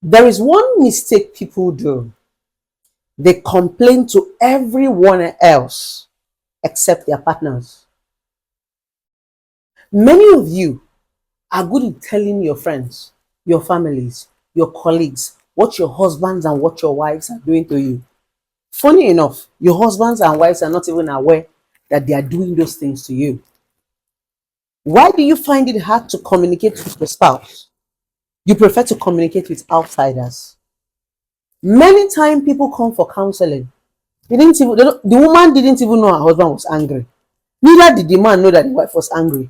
There is one mistake people do. They complain to everyone else except their partners. Many of you are good at telling your friends, your families, your colleagues what your husbands and what your wives are doing to you. Funny enough, your husbands and wives are not even aware that they are doing those things to you. Why do you find it hard to communicate with your spouse? You prefer to communicate with outsiders. Many times people come for counseling. The woman didn't even know her husband was angry. Neither did the man know that the wife was angry.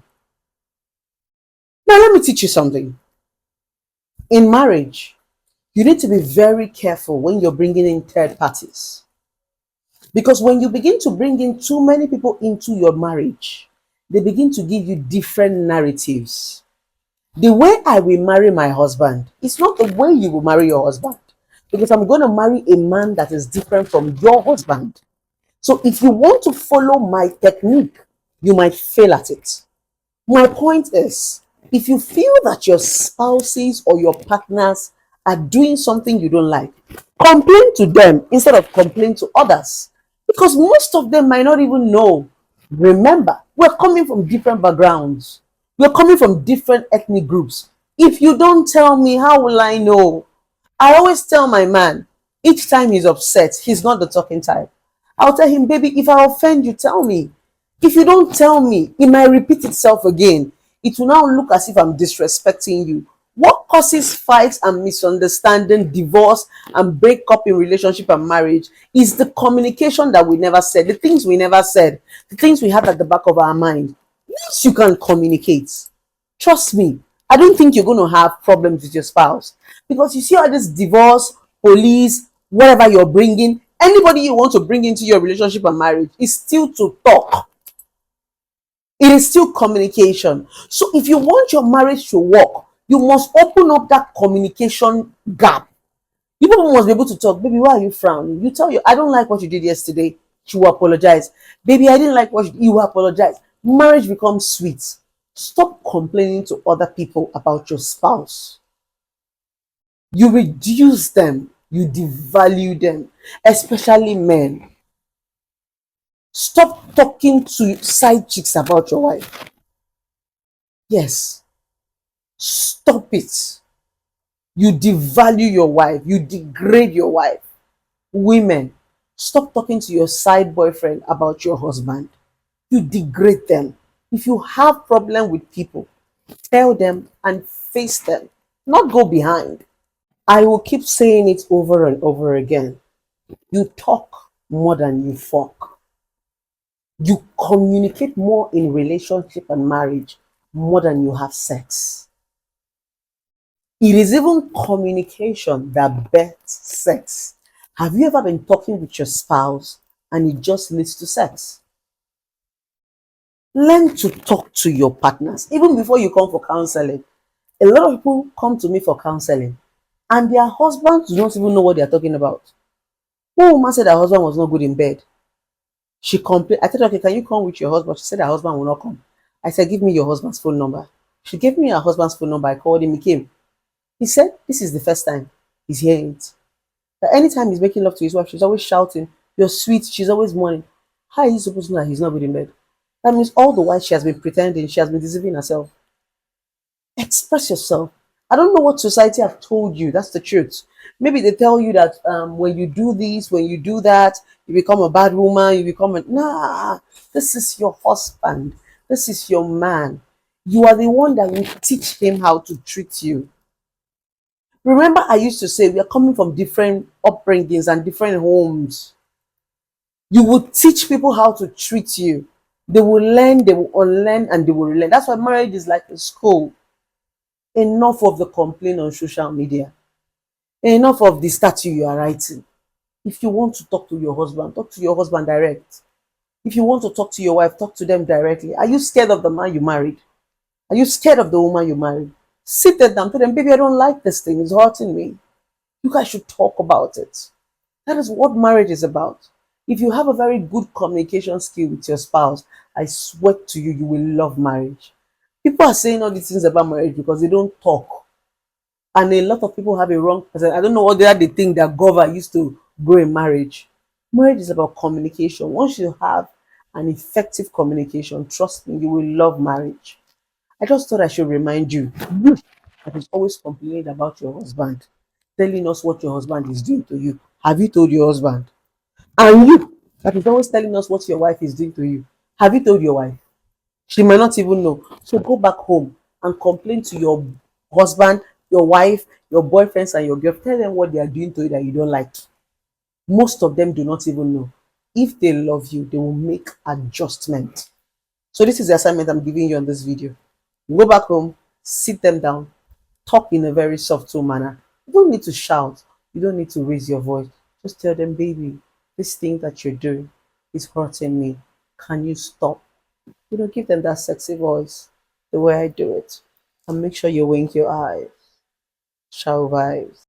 Now, let me teach you something. In marriage, you need to be very careful when you're bringing in third parties. Because when you begin to bring in too many people into your marriage, they begin to give you different narratives. The way I will marry my husband is not the way you will marry your husband. Because I'm going to marry a man that is different from your husband. So if you want to follow my technique, you might fail at it. My point is, if you feel that your spouses or your partners are doing something you don't like, complain to them instead of complain to others. Because most of them might not even know. Remember, we're coming from different backgrounds. We're coming from different ethnic groups. If you don't tell me, how will I know? I always tell my man, each time he's upset, he's not the talking type. I'll tell him, baby, if I offend you, tell me. If you don't tell me, it might repeat itself again. It will now look as if I'm disrespecting you. What causes fights and misunderstanding, divorce, and breakup in relationship and marriage is the communication that we never said, the things we never said, the things we had at the back of our mind. Once you can communicate, trust me, I don't think you're going to have problems with your spouse. Because you see all this divorce, police, whatever you're bringing, anybody you want to bring into your relationship and marriage is still to talk. It is still communication. So if you want your marriage to work, you must open up that communication gap. You people must be able to talk. Baby, why are you frowning? You tell you, I don't like what you did yesterday. She will apologize. Baby, I didn't like what you will apologize. Marriage becomes sweet. Stop complaining to other people about your spouse. You reduce them, you devalue them, especially men. Stop talking to side chicks about your wife. Yes, stop it. You devalue your wife, you degrade your wife. Women, stop talking to your side boyfriend about your husband. You degrade them. If you have problem with people, tell them and face them, not go behind. I will keep saying it over and over again. You talk more than you fuck. You communicate more in relationship and marriage more than you have sex. It is even communication that births sex. Have you ever been talking with your spouse and it just leads to sex? Learn to talk to your partners even before you come for counseling. A lot of people come to me for counseling and their husbands do not even know what they are talking about. One woman said her husband was not good in bed. She complained. I said, okay, can you come with your husband? She said her husband will not come. I said, give me your husband's phone number. She gave me her husband's phone number. I called him. He came. He said, this is the first time he's hearing it. That anytime he's making love to his wife, she's always shouting, you're sweet. She's always mourning. How is he supposed to know that he's not good in bed? That means all the while she has been pretending, she has been deceiving herself. Express yourself. I don't know what society have told you. That's the truth. Maybe they tell you that when you do this, when you do that, you become a bad woman. You become a nah. This is your husband. This is your man. You are the one that will teach him how to treat you. Remember, I used to say we are coming from different upbringings and different homes. You will teach people how to treat you. They will learn, they will unlearn, and they will relearn. That's why marriage is like a school. Enough of the complaint on social media. Enough of the statue you are writing. If you want to talk to your husband direct. If you want to talk to your wife, talk to them directly. Are you scared of the man you married? Are you scared of the woman you married? Sit there down, tell them, baby, I don't like this thing. It's hurting me. You guys should talk about it. That is what marriage is about. If you have a very good communication skill with your spouse, I swear to you, you will love marriage. People are saying all these things about marriage because they don't talk. And a lot of people have a wrong person. I don't know what they think that Gova used to go in marriage. Marriage is about communication. Once you have an effective communication, trust me, you will love marriage. I just thought I should remind you, you that is always complaining about your husband, telling us what your husband is doing to you. Have you told your husband? And you that is always telling us what your wife is doing to you. Have you told your wife? She might not even know. So go back home and complain to your husband, your wife, your boyfriends, and your girl. Tell them what they are doing to you that you don't like. Most of them do not even know. If they love you, they will make adjustment. So this is the assignment I'm giving you on this video. Go back home, sit them down, talk in a very soft tone manner. You don't need to shout. You don't need to raise your voice. Just tell them, baby, this thing that you're doing is hurting me. Can you stop? Give them that sexy voice the way I do it. And make sure you wink your eyes. Shower vibes.